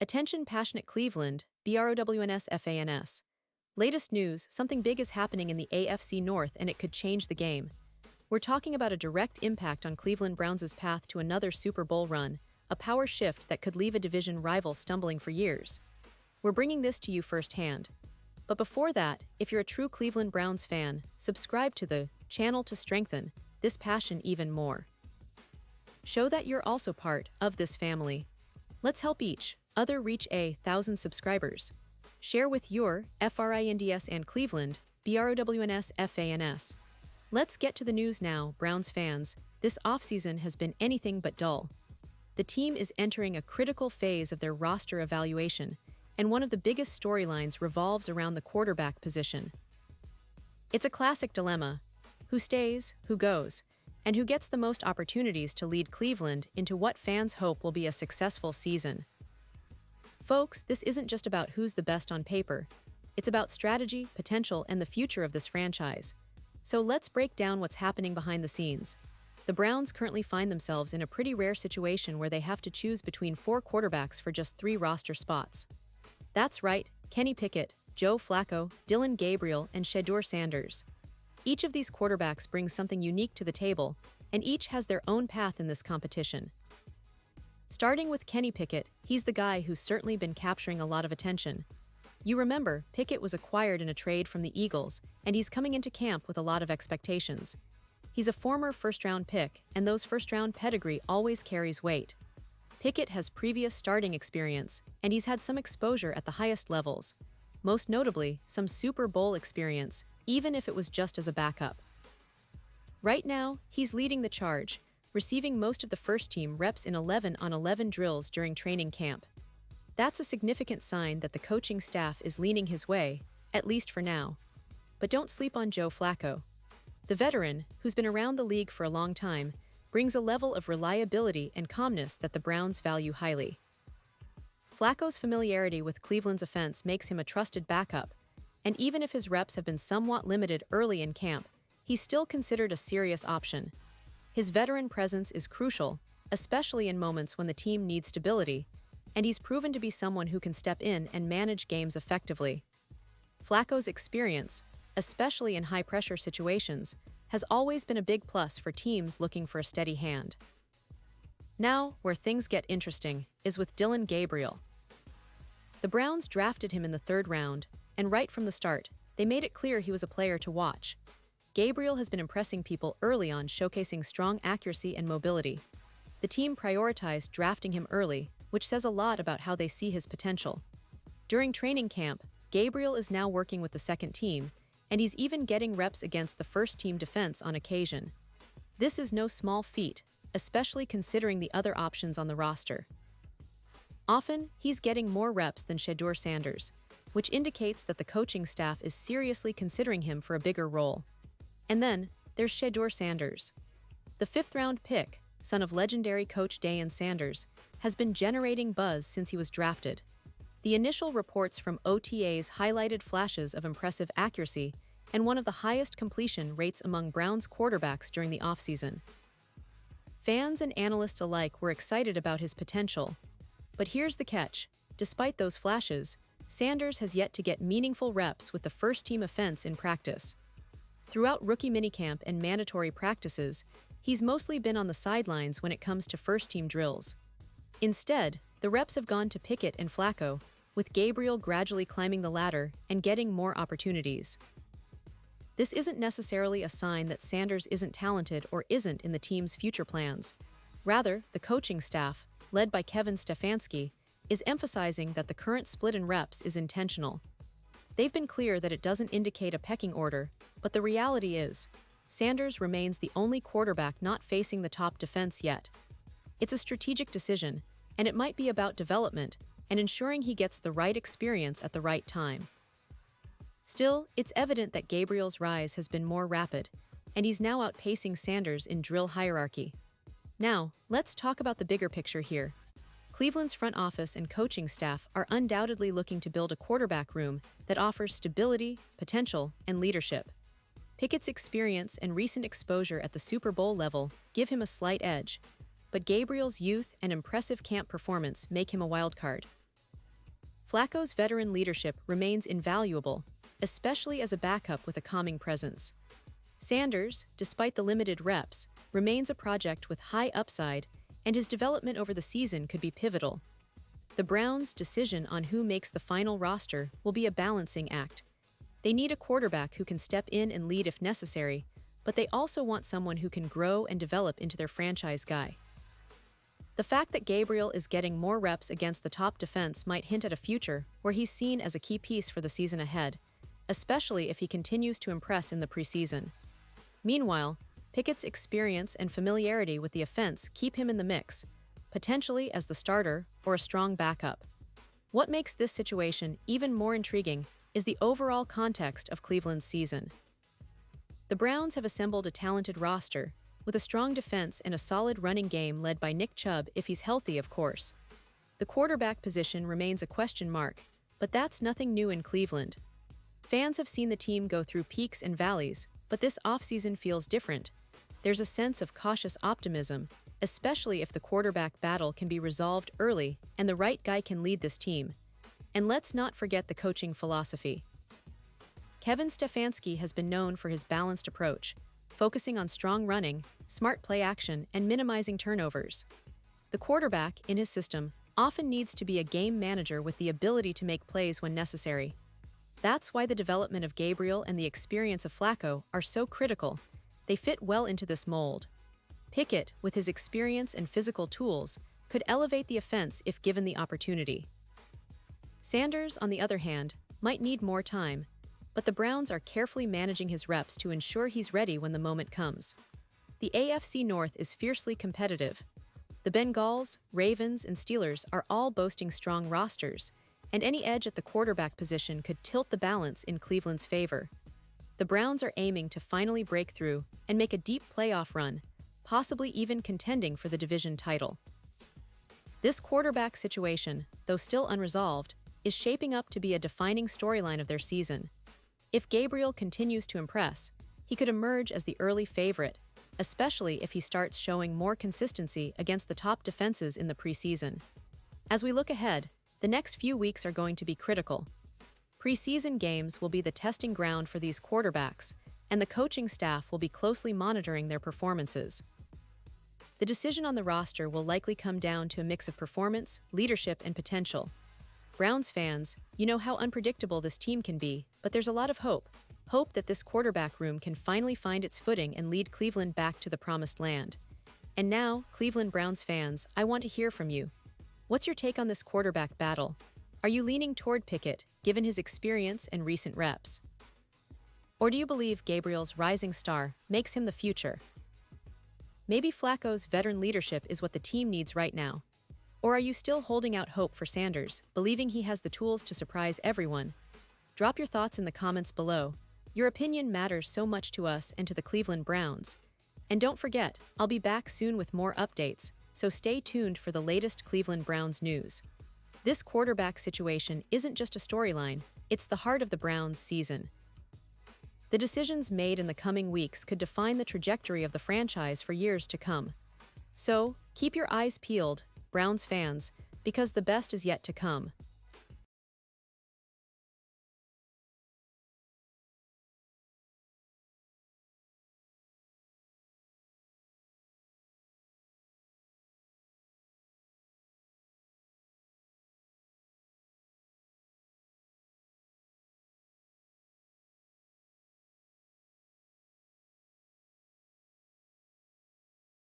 Attention passionate Cleveland, BROWNS. Latest news, something big is happening in the AFC North and it could change the game. We're talking about a direct impact on Cleveland Browns' path to another Super Bowl run, a power shift that could leave a division rival stumbling for years. We're bringing this to you firsthand. But before that, if you're a true Cleveland Browns fan, subscribe to the channel to strengthen this passion even more. Show that you're also part of this family. Let's help each other reach 1,000 subscribers. Share with your FRINDS and Cleveland, BROWNS. Let's get to the news now, Browns fans. This offseason has been anything but dull. The team is entering a critical phase of their roster evaluation, and one of the biggest storylines revolves around the quarterback position. It's a classic dilemma: who stays, who goes, and who gets the most opportunities to lead Cleveland into what fans hope will be a successful season. Folks, this isn't just about who's the best on paper. It's about strategy, potential, and the future of this franchise. So let's break down what's happening behind the scenes. The Browns currently find themselves in a pretty rare situation where they have to choose between 4 quarterbacks for just 3 roster spots. That's right, Kenny Pickett, Joe Flacco, Dillon Gabriel, and SHEDEUR Sanders. Each of these quarterbacks brings something unique to the table, and each has their own path in this competition. Starting with Kenny Pickett, he's the guy who's certainly been capturing a lot of attention. You remember, Pickett was acquired in a trade from the Eagles, and he's coming into camp with a lot of expectations. He's a former first-round pick, and those first-round pedigree always carries weight. Pickett has previous starting experience, and he's had some exposure at the highest levels. Most notably, some Super Bowl experience, even if it was just as a backup. Right now, he's leading the charge, receiving most of the first-team reps in 11-on-11 drills during training camp. That's a significant sign that the coaching staff is leaning his way, at least for now. But don't sleep on Joe Flacco. The veteran, who's been around the league for a long time, brings a level of reliability and calmness that the Browns value highly. Flacco's familiarity with Cleveland's offense makes him a trusted backup, and even if his reps have been somewhat limited early in camp, he's still considered a serious option. His veteran presence is crucial, especially in moments when the team needs stability, and he's proven to be someone who can step in and manage games effectively. Flacco's experience, especially in high-pressure situations, has always been a big plus for teams looking for a steady hand. Now, where things get interesting is with Dillon Gabriel. The Browns drafted him in the 3rd round, and right from the start, they made it clear he was a player to watch. Gabriel has been impressing people early on, showcasing strong accuracy and mobility. The team prioritized drafting him early, which says a lot about how they see his potential. During training camp, Gabriel is now working with the second team, and he's even getting reps against the first-team defense on occasion. This is no small feat, especially considering the other options on the roster. Often, he's getting more reps than SHEDEUR Sanders, which indicates that the coaching staff is seriously considering him for a bigger role. And then, there's SHEDEUR Sanders. The 5th-round pick, son of legendary coach Deion Sanders, has been generating buzz since he was drafted. The initial reports from OTAs highlighted flashes of impressive accuracy and one of the highest completion rates among Browns quarterbacks during the offseason. Fans and analysts alike were excited about his potential. But here's the catch: despite those flashes, Sanders has yet to get meaningful reps with the first-team offense in practice. Throughout rookie minicamp and mandatory practices, he's mostly been on the sidelines when it comes to first-team drills. Instead, the reps have gone to Pickett and Flacco, with Gabriel gradually climbing the ladder and getting more opportunities. This isn't necessarily a sign that Sanders isn't talented or isn't in the team's future plans. Rather, the coaching staff, led by Kevin Stefanski, is emphasizing that the current split in reps is intentional. They've been clear that it doesn't indicate a pecking order, but the reality is, Sanders remains the only quarterback not facing the top defense yet. It's a strategic decision, and it might be about development and ensuring he gets the right experience at the right time. Still, it's evident that Gabriel's rise has been more rapid, and he's now outpacing Sanders in drill hierarchy. Now, let's talk about the bigger picture here. Cleveland's front office and coaching staff are undoubtedly looking to build a quarterback room that offers stability, potential, and leadership. Pickett's experience and recent exposure at the Super Bowl level give him a slight edge, but Gabriel's youth and impressive camp performance make him a wildcard. Flacco's veteran leadership remains invaluable, especially as a backup with a calming presence. Sanders, despite the limited reps, remains a project with high upside, and his development over the season could be pivotal. The Browns' decision on who makes the final roster will be a balancing act. They need a quarterback who can step in and lead if necessary, but they also want someone who can grow and develop into their franchise guy. The fact that Gabriel is getting more reps against the top defense might hint at a future where he's seen as a key piece for the season ahead, especially if he continues to impress in the preseason. Meanwhile, Pickett's experience and familiarity with the offense keep him in the mix, potentially as the starter or a strong backup. What makes this situation even more intriguing is the overall context of Cleveland's season. The Browns have assembled a talented roster, with a strong defense and a solid running game led by Nick Chubb if he's healthy, of course. The quarterback position remains a question mark, but that's nothing new in Cleveland. Fans have seen the team go through peaks and valleys, but this offseason feels different. There's a sense of cautious optimism, especially if the quarterback battle can be resolved early and the right guy can lead this team. And let's not forget the coaching philosophy. Kevin Stefanski has been known for his balanced approach, focusing on strong running, smart play action, and minimizing turnovers. The quarterback, in his system, often needs to be a game manager with the ability to make plays when necessary. That's why the development of Gabriel and the experience of Flacco are so critical. They fit well into this mold. Pickett, with his experience and physical tools, could elevate the offense if given the opportunity. Sanders, on the other hand, might need more time, but the Browns are carefully managing his reps to ensure he's ready when the moment comes. The AFC North is fiercely competitive. The Bengals, Ravens, and Steelers are all boasting strong rosters, and any edge at the quarterback position could tilt the balance in Cleveland's favor. The Browns are aiming to finally break through and make a deep playoff run, possibly even contending for the division title. This quarterback situation, though still unresolved, is shaping up to be a defining storyline of their season. If Gabriel continues to impress, he could emerge as the early favorite, especially if he starts showing more consistency against the top defenses in the preseason. As we look ahead, the next few weeks are going to be critical. Preseason games will be the testing ground for these quarterbacks, and the coaching staff will be closely monitoring their performances. The decision on the roster will likely come down to a mix of performance, leadership, and potential. Browns fans, you know how unpredictable this team can be, but there's a lot of hope. Hope that this quarterback room can finally find its footing and lead Cleveland back to the promised land. And now, Cleveland Browns fans, I want to hear from you. What's your take on this quarterback battle? Are you leaning toward Pickett, given his experience and recent reps? Or do you believe Gabriel's rising star makes him the future? Maybe Flacco's veteran leadership is what the team needs right now. Or are you still holding out hope for Sanders, believing he has the tools to surprise everyone? Drop your thoughts in the comments below. Your opinion matters so much to us and to the Cleveland Browns. And don't forget, I'll be back soon with more updates, so stay tuned for the latest Cleveland Browns news. This quarterback situation isn't just a storyline, it's the heart of the Browns' season. The decisions made in the coming weeks could define the trajectory of the franchise for years to come. So, keep your eyes peeled, Browns fans, because the best is yet to come.